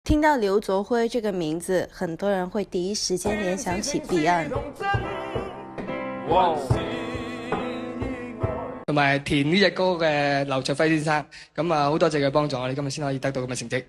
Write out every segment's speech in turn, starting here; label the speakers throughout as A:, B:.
A: 听到劉卓輝這個名字，很多人會第一時間聯想起 Beyond。
B: 同埋填呢隻歌嘅劉卓輝先生，咁啊好多謝佢幫助，我哋今日先可以得到咁嘅成績。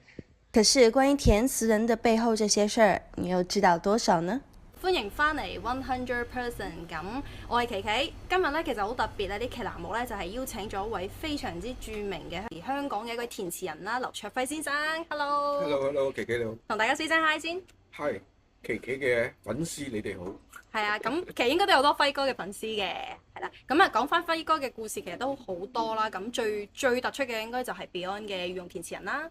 A: 可是關於填詞人的背後這些事兒，你又知道多少呢？
C: 歡迎翻嚟 100%，咁我係琪琪。今日咧其實好特別咧，呢期欄目咧就係邀請咗一位非常之著名嘅香港嘅一位填詞人啦，劉卓輝先生。
D: Hello，琪琪你好。
C: 同大家 say 聲 hi 先。
D: 係琪琪嘅粉絲，你哋好。
C: 係啊，咁其實應該都有好多輝哥嘅粉絲嘅，係啦。咁啊講翻輝哥嘅故事，其實都好多啦。咁最突出嘅應該就係 Beyond 嘅御用填詞人啦。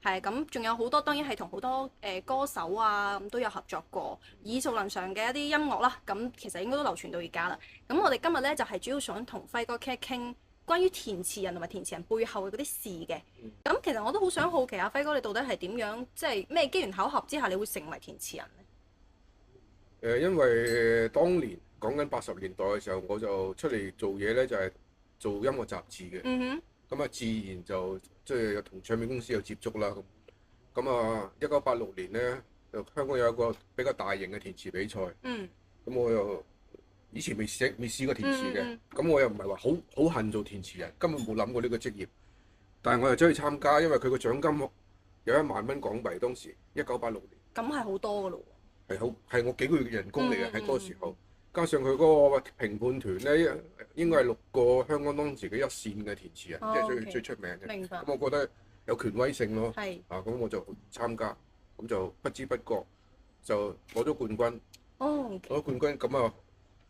C: 係咁，仲有好多，當然係同好多歌手啊咁都有合作過，耳熟能詳嘅一啲音樂啦。咁其實應該都流傳到而家啦。咁我哋今日咧就係主要想同輝哥傾一傾關於填詞人同埋填詞人背後嘅嗰啲事嘅。咁其實我都好想好奇啊，輝哥你到底係點樣，即係咩機緣巧合之下你會成為填詞人呢？
D: 因為當年講緊80年代嘅時候，我就出嚟做嘢咧，就係做音樂雜誌嘅。咁啊，自然就即係同唱片公司有接觸啦。咁啊，1986年咧，就香港有一個比較大型嘅填詞比賽。咁我又以前未試過填詞嘅。咁我又唔係話好恨做填詞人，根本冇諗過呢個職業。但係我又走去參加，因為佢個獎金有1萬蚊港幣，當時1986年。
C: 咁係好多㗎咯喎。
D: 係我幾個月嘅人工嚟嘅，喺嗰個時候。加上佢嗰個評判團咧，應該係6個香港當時嘅一線嘅填詞人，即係最出名嘅。
C: 明白。
D: 咁我覺得有權威性咯。
C: 係。
D: 咁我就參加，咁就不知不覺就攞咗冠軍。攞咗冠軍，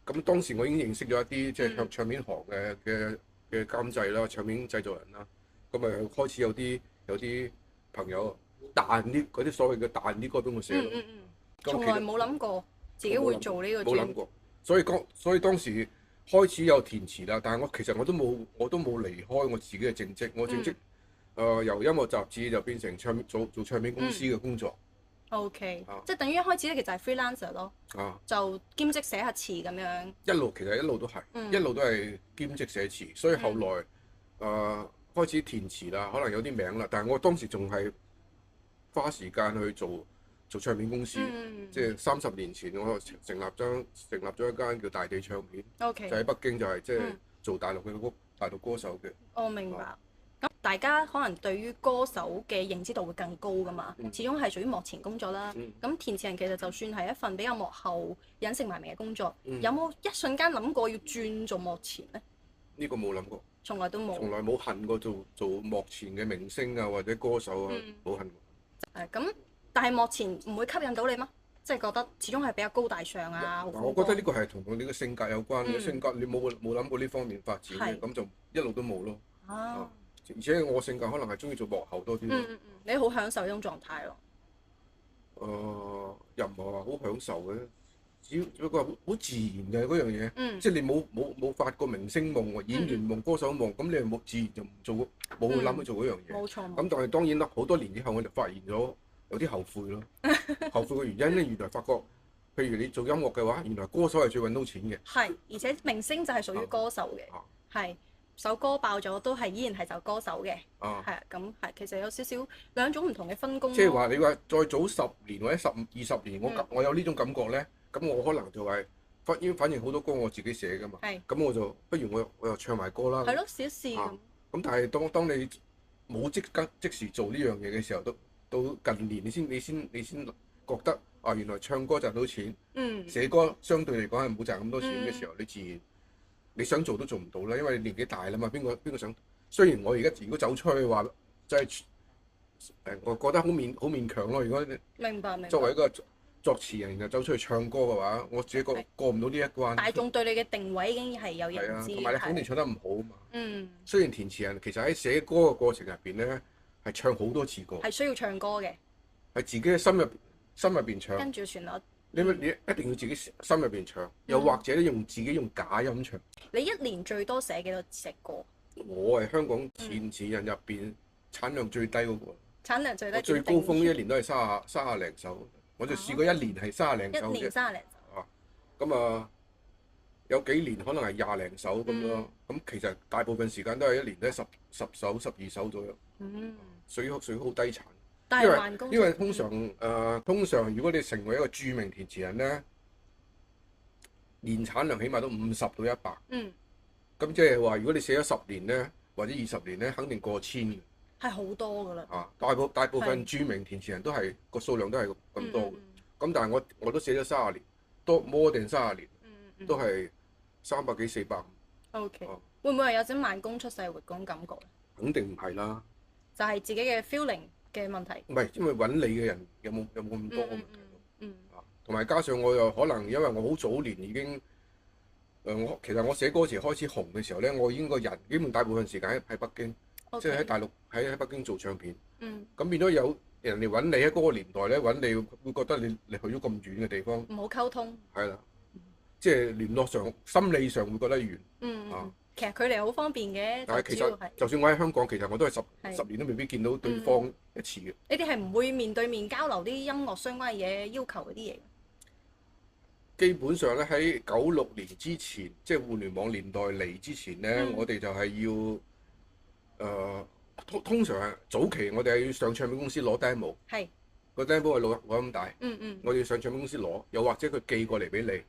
D: 咁當時我已經認識咗一啲即係唱片行嘅監製啦、唱片製作人啦。咁啊開始有啲朋友彈嗰啲所謂嘅彈啲歌俾我寫咯。
C: 從來冇諗過自己會做呢個專。
D: 冇諗過。所以當時開始有填詞啦，但係其實我都冇離開我自己嘅正職。我正職由音樂雜誌就變成做唱片公司嘅工作。
C: OK，即係等於一開始咧，其實係 freelancer 咯。就兼職寫下詞咁樣。
D: 其實一路都係，一路都係兼職寫詞。所以後來開始填詞啦，可能有啲名啦，但係我當時仲係花時間去做唱片公司。即係30年前，我成立咗一間叫大地唱片。就喺北京，就係即係做大陸歌手嘅。我明白。
C: 咁大家可能對於歌手嘅認知度會更高㗎嘛，始終係屬於幕前工作啦。咁填詞人其實就算係一份比較幕後隱姓埋名嘅工作，有冇一瞬間諗過要轉做幕前呢？
D: 呢個冇諗過。從來冇恨過做幕前嘅明星啊，或者歌手啊，冇恨過。
C: 咁但係幕前唔會吸引到你嗎？即係覺得始終係比較高大上啊。
D: 我覺得呢個係同你嘅性格有關。性格你冇諗過呢方面發展嘅，咁就一路都冇咯。而且我性格可能係中意做幕後多啲。
C: 你好享受呢種狀態咯。
D: 又唔係話好享受嘅，只不過好自然嘅嗰樣嘢。即係你冇發過明星夢、演員夢、歌手夢，咁你冇自然就唔做，冇諗去做嗰樣嘢。
C: 冇錯。
D: 咁但係當然啦，好多年之後我就發現咗有啲後悔咯。後悔嘅原因咧，原來發覺，譬如你做音樂嘅話，原來歌手係最揾到錢嘅。
C: 係，而且明星就係屬於歌手嘅。係。首歌爆咗都係依然係就歌手嘅。係啊，咁係其實有少少兩種唔同嘅分工。
D: 即係話你話再早10年或者20年，我有呢種感覺咧，咁我可能就係反正好多歌我自己寫噶嘛。咁我就不如我又唱埋歌啦。
C: 係咯，試一試咁。
D: 咁但係當你冇即時做呢樣嘢嘅時候，到近年你先覺得原來唱歌賺到錢。寫歌相對嚟講係冇賺咁多錢嘅時候，你自然你想做都做唔到啦，因為你年紀大啦嘛。邊個想？雖然我而家如果走出去話，即係我覺得好勉強咯。如果
C: 明白
D: 作為一個作詞人又走出去唱歌嘅話，我自己過唔到呢一關。
C: 大眾對你嘅定位已經係有認知。
D: 同埋你肯定唱得唔好啊嘛。雖然填詞人其實喺寫歌嘅過程入邊咧，係唱好多次歌。係
C: 需要唱歌嘅。
D: 係自己嘅心入邊唱。
C: 跟住旋律。你
D: 一定要自己心入邊唱，又或者你自己用假音唱。
C: 你一年最多寫幾多隻歌？
D: 我係香港填詞人入邊產量最低嗰個。
C: 產量最低。
D: 最高峰一年都係30零首，我就試過一年係30零首啫。
C: 一年30零首。
D: 咁有幾年可能係20零首咁咯。咁其實大部分時間都係一年都係10首、12首左右。屬於好低產。
C: 但係慢工出，
D: 因為通常如果你成為一個著名填詞人咧，年產量起碼都50到100。咁即係話，如果你寫咗10年咧，或者20年咧，肯定過千嘅。
C: 係好多㗎啦。
D: 大部分著名填詞人都係個數量都係咁多嘅。咁但係我都寫咗30年，多 more than 30年，都係300幾400。
C: OK，會唔會係有陣慢工出細活嗰種感覺？
D: 肯定唔係啦。
C: 就係自己嘅 feeling 嘅問題。
D: 唔係，因為揾你嘅人有冇咁多嘅問題咯。同埋加上我又可能因為我好早年已經。其實我寫歌詞開始紅嘅時候咧，我已經個人基本大部分時間喺北京，即係喺大陸喺北京做唱片。咁變咗有人哋揾你喺嗰個年代咧揾你，會覺得你去咗咁遠嘅地方，
C: 唔好溝通。係
D: 啦，即係聯絡上、心理上會覺得遠。
C: 其實距離好方便嘅，
D: 但係其實就算我喺香港，其實我都係十年都未必見到對方一次嘅。
C: 你哋係唔會面對面交流啲音樂相關嘅嘢、要求嗰啲嘢？
D: 基本上咧喺96年之前，即係互聯網年代嚟之前咧，我哋就係要通常係早期我哋係要上唱片公司攞 demo，個 demo 係攞咁大，我哋要上唱片公司攞，又或者佢寄過嚟俾你，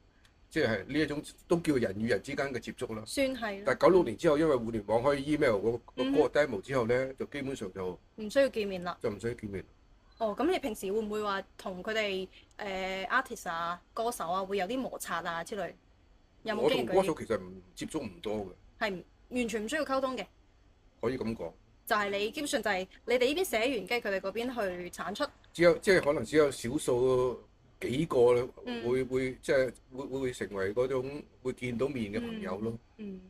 D: 即係呢一種都叫人與人之間嘅接觸啦。
C: 算係。
D: 但係96年之後，因為互聯網可以 email 嗰個 demo 之後咧，就基本上就
C: 唔需要見面啦。
D: 就唔需要見面。
C: 咁你平時會唔會話同佢哋artist 啊、歌手啊會有啲摩擦啊之類？有冇經歷過？
D: 我同歌手其實接觸唔多嘅。
C: 係完全唔需要溝通嘅。
D: 可以咁講。
C: 就係你基本上就係你哋呢邊寫完，跟住佢哋嗰邊去產出。
D: 即係可能只有少數幾個咧，會即係會成為嗰種會見到面嘅朋友咯。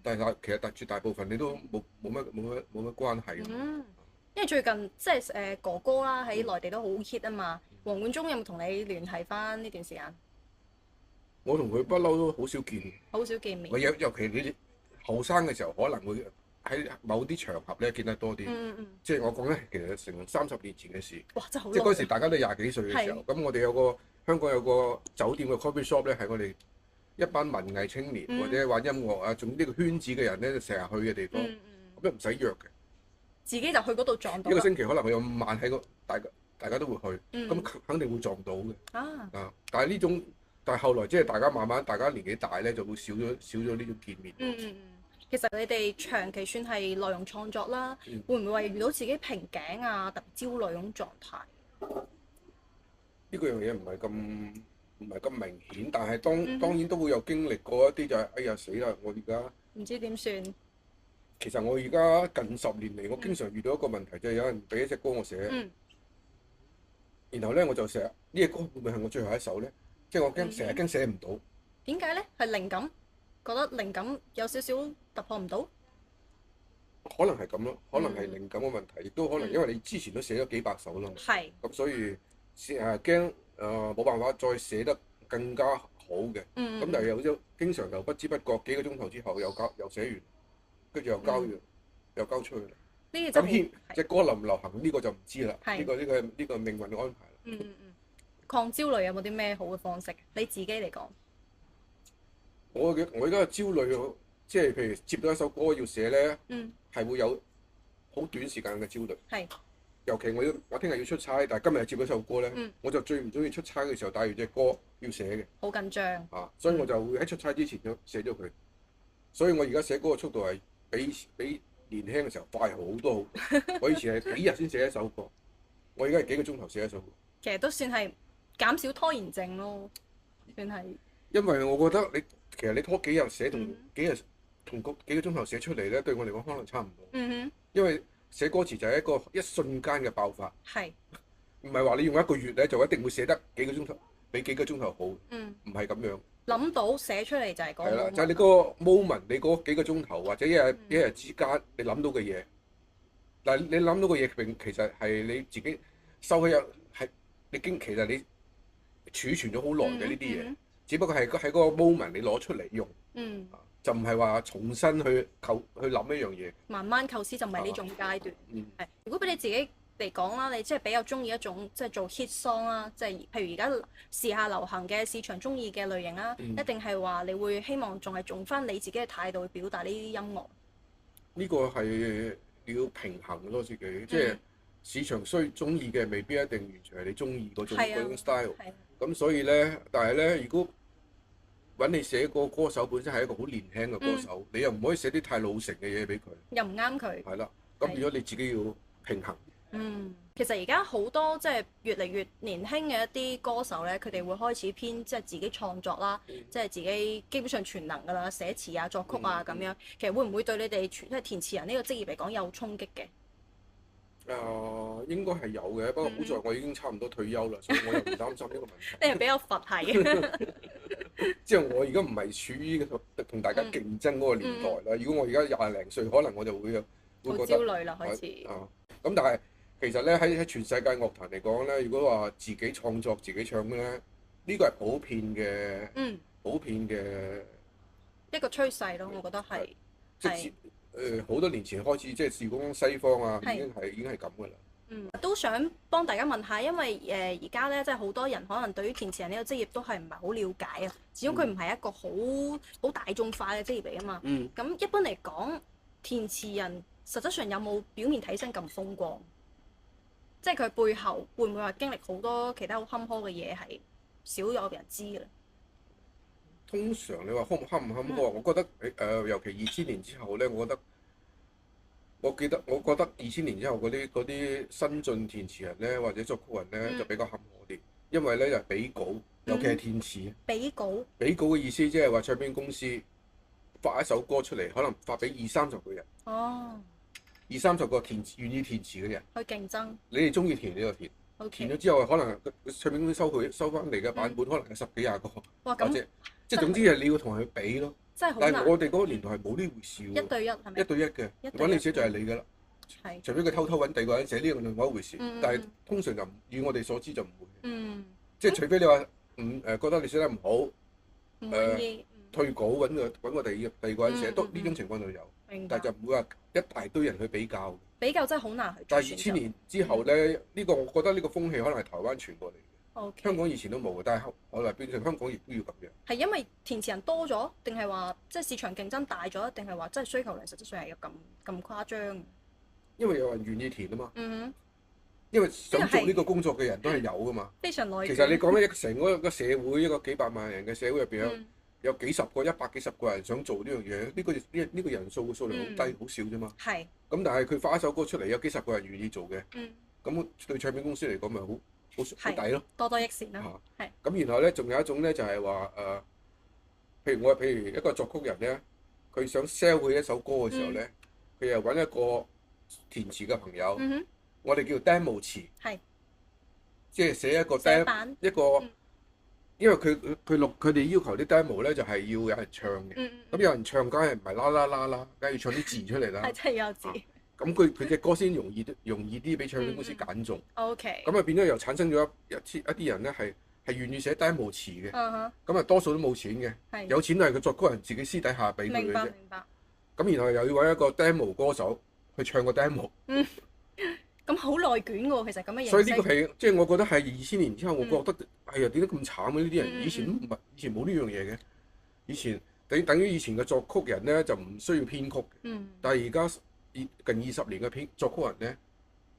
D: 但係其實絕大部分你都冇乜關係。
C: 因為最近即係哥哥啦，喺內地都好 hit 啊嘛。黃貫中有冇同你聯繫翻呢段時間？
D: 我同佢不嬲都好少見。
C: 好少見面。
D: 尤其你後生嘅時候，可能會喺某啲場合咧見得多啲。即係我講咧，其實成30年前嘅事。
C: 哇！真係好。
D: 即係嗰時大家都20幾歲嘅時候，咁我哋香港有個酒店嘅 coffee shop 咧，係我哋一班文藝青年或者玩音樂啊，總之呢個圈子嘅人咧，就成日去嘅地方，咁又唔使約嘅。
C: 自己就去嗰度撞到。
D: 一個星期可能有5晚喺大家都會去，咁肯定會撞到嘅。但係後來即係大家慢慢大家年紀大咧，就會少咗呢種見面。
C: 其實你哋長期算係內容創作啦，會唔會話遇到自己瓶頸啊、特別焦慮嗰種狀態？
D: 呢個樣嘢唔係咁明顯，但係當然都會有經歷過一啲就係哎呀死啦！我而家
C: 唔知點算。
D: 其實我而家近10年嚟，我經常遇到一個問題，就係有人俾一隻歌我寫，然後咧我就成日呢隻歌會唔會係我最後一首咧？即係我成日驚寫唔到。
C: 點解咧？係靈感，覺得靈感有少少突破唔到。
D: 可能係咁咯，可能係靈感嘅問題，亦都可能因為你之前都寫咗幾百首啦。咁所以驚冇辦法再寫得更加好嘅。咁但係又經常又不知不覺幾個鐘頭之後又寫完。跟住又交出去啦。咁隻歌流唔流行呢個就唔知啦。呢個命運嘅安排啦。
C: 抗焦慮有冇啲咩好嘅方式？你自己嚟講，
D: 我而家嘅焦慮，即係譬如接到一首歌要寫咧，係會有好短時間嘅焦慮。尤其我聽日要出差，但係今日接咗首歌咧，我就最唔中意出差嘅時候帶住隻歌要寫嘅。
C: 好緊張。
D: 所以我就會喺出差之前就寫咗佢。所以我而家寫歌嘅速度係比年輕嘅時候快好多。我以前係幾日先寫一首歌，我而家係幾個鐘頭寫一首歌。
C: 其實都算係減少拖延症咯，算係。
D: 因為我覺得其實你拖幾日寫同幾個鐘頭寫出嚟咧，對我嚟講可能差唔多。因為寫歌詞就係一瞬間嘅爆發。唔係話你用1個月咧就一定會寫得幾個鐘頭，比幾個鐘頭好。唔係咁樣。諗
C: 到寫出嚟就係嗰個。
D: 係啦，就係你嗰個 moment，你嗰幾個鐘頭或者一日之間你諗到嘅嘢。但係你諗到嘅嘢其實係你自己收起係其實你儲存咗好耐嘅呢啲嘢，只不過係喺嗰個 moment 你攞出嚟用。就唔係話重新去諗一樣嘢。慢慢構思就唔係呢種階段。如果俾你自己嚟講啦，你即係比較中意一種即係做 hit song 啦，即係譬如而家時下流行嘅市場中意嘅類型啦，一定係話你會希望仲係用翻你自己嘅態度去表達呢啲音樂。呢個係要平衡咯，自己即係市場中意嘅未必一定完全係你中意嗰種 style。咁所以咧，但係咧，如果揾你寫個歌手本身係一個好年輕嘅歌手，你又唔可以寫啲太老成嘅嘢俾佢，
C: 又唔啱佢。
D: 係啦，咁變咗你自己要平衡。
C: 其實而家好多即係越嚟越年輕嘅一啲歌手咧，佢哋會開始偏即係自己創作啦，即係自己基本上全能㗎啦，寫詞啊、作曲啊咁樣。其實會唔會對你哋即係填詞人呢個職業嚟講有衝擊嘅？
D: 應該係有嘅，不過好在我已經差唔多退休啦，所以我又唔擔心呢個問題。
C: 你係比較佛系嘅。
D: 即係我而家唔係處於同大家競爭嗰個年代啦。如果我而家廿零歲，可能我就會覺得
C: 好焦慮啦，開始。
D: 咁但係其實咧喺全世界樂壇嚟講咧，如果話自己創作自己唱咧，呢個係普遍嘅，普遍嘅
C: 一個趨勢咯，我覺得係。
D: 即係好多年前開始，即係事關西方啊，已經係咁噶啦。
C: 都想幫大家問下，因為而家咧，即係好多人可能對於填詞人呢個職業都係唔係好了解啊。始終佢唔係一個好大眾化嘅職業嚟啊嘛。咁一般嚟講，填詞人實質上有冇表面睇起身咁風光？即係佢背後會唔會話經歷好多其他好坎坷嘅嘢係少有人知嘅咧？
D: 通常你話坎唔坎坷，我覺得尤其2000年之後咧，我覺得2000年之後嗰啲新進填詞人咧，或者作曲人咧就比較坎坷啲，因為咧就係俾稿，尤其係填詞。俾稿嘅意思即係話唱片公司發一首歌出嚟，可能發俾20-30個人。20-30個願意填詞嘅人。去競爭。你哋中意填你就填。填咗之後，可能唱片公司收翻嚟嘅版本，可能係10幾20個。或者即係總之係你要同佢比咯。但係我哋嗰個年代係冇呢回事喎。1對1係咪？1對1嘅，揾你寫就係你㗎啦。除非佢偷揾第二個人寫，呢個另外一回事。但係通常就以我哋所知就唔會。即係除非你話覺得你寫得唔好，退稿揾個第二個人寫，都呢種情況就有。但係就唔會話一大堆人去比較。比較真係好難去。但係2000年之後咧，呢個我覺得呢個風氣可能係台灣傳過嚟嘅。香港以前都冇嘅，但係後來變成香港亦都要咁樣。係因為填詞人多咗，定係話即係市場競爭大咗，定係話真係需求量實質上係有咁誇張？因為有人願意填啊嘛。因為想做呢個工作嘅人都係有噶嘛。非常內。其實你講緊成個社會，一個幾百萬人嘅社會入邊有幾十個、100幾十個人想做呢樣嘢，呢個人數嘅數量好低，好少啫嘛。係。咁但係佢發一首歌出嚟，有幾十個人願意做嘅。咁對唱片公司嚟講咪好抵咯，多多益善啦。咁然後咧，仲有一種咧，就係話譬如一個作曲人咧，佢想 sell 佢一首歌嘅時候咧，佢又揾一個填詞嘅朋友，我哋叫 demo 詞，即係寫一個 demo 一個，因為佢哋要求啲 demo 咧就係要有人唱嘅，咁有人唱梗係唔係啦啦啦啦，梗係要唱啲字出嚟啦，係真係有字。咁佢嘅歌先容易啲俾唱片公司揀中。OK。咁啊變咗又產生咗一啲人咧係願意寫 demo 詞嘅。咁啊多數都冇錢嘅。有錢都係個作曲人自己私底下俾佢嘅啫。明白。咁然後又要揾一個 demo 歌手去唱個 demo。咁好內卷喎，其實咁嘅形式。所以呢個係即係我覺得係2000年之後，我覺得係啊點解咁慘啊？呢啲人以前冇呢樣嘢嘅。以前等於以前嘅作曲人咧就唔需要編曲。但係而家近20年嘅作曲人咧，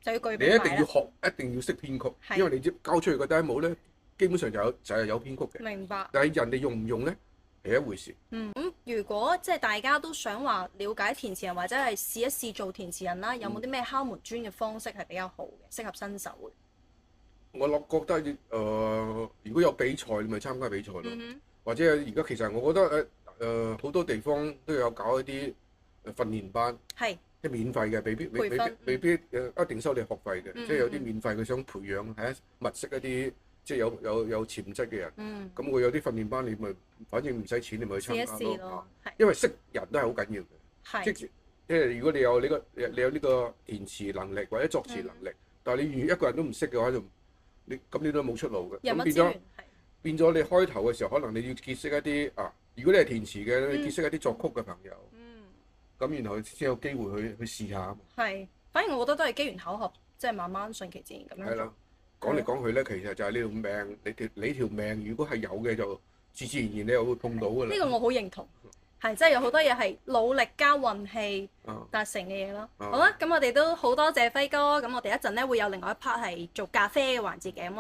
D: 就要具備你一定要學，一定要識編曲，因為你交出去個 demo 咧，基本上就係有編曲嘅。明白。但係人哋用唔用咧係一回事。咁如果即係大家都想話了解填詞人或者係試一試做填詞人啦，有冇啲咩敲門磚嘅方式係比較好嘅，適合新手嘅？我覺得如果有比賽，你咪參加比賽咯。或者而家其實我覺得好多地方都有搞一啲訓練班。係。即係免費嘅，未必一定收你學費嘅，即係有啲免費佢想培養係物色一啲即係有潛質嘅人。咁會有啲訓練班，你咪反正唔使錢，你咪去參加咯。因為識人都係好緊要嘅。即係如果你有呢個填詞能力或者作詞能力，但係你一個人都唔識嘅話，咁你都冇出路嘅。咁變咗你開頭嘅時候，可能你要結識一啲如果你係填詞嘅，你結識一啲作曲嘅朋友。咁然後先有機會去試下。係，反而我覺得都係機緣巧合，即係慢慢順其自然咁樣。係啦，講嚟講去咧，其實就係呢條命，你條命如果係有嘅，就自然你又會碰到㗎啦。呢個我好認同。
C: 係，即係有好多嘢係努力加運氣達成嘅嘢咯。好啦，咁我哋都好多謝輝哥，咁我哋一陣咧會有另外一 part 係做咖啡嘅環節嘅。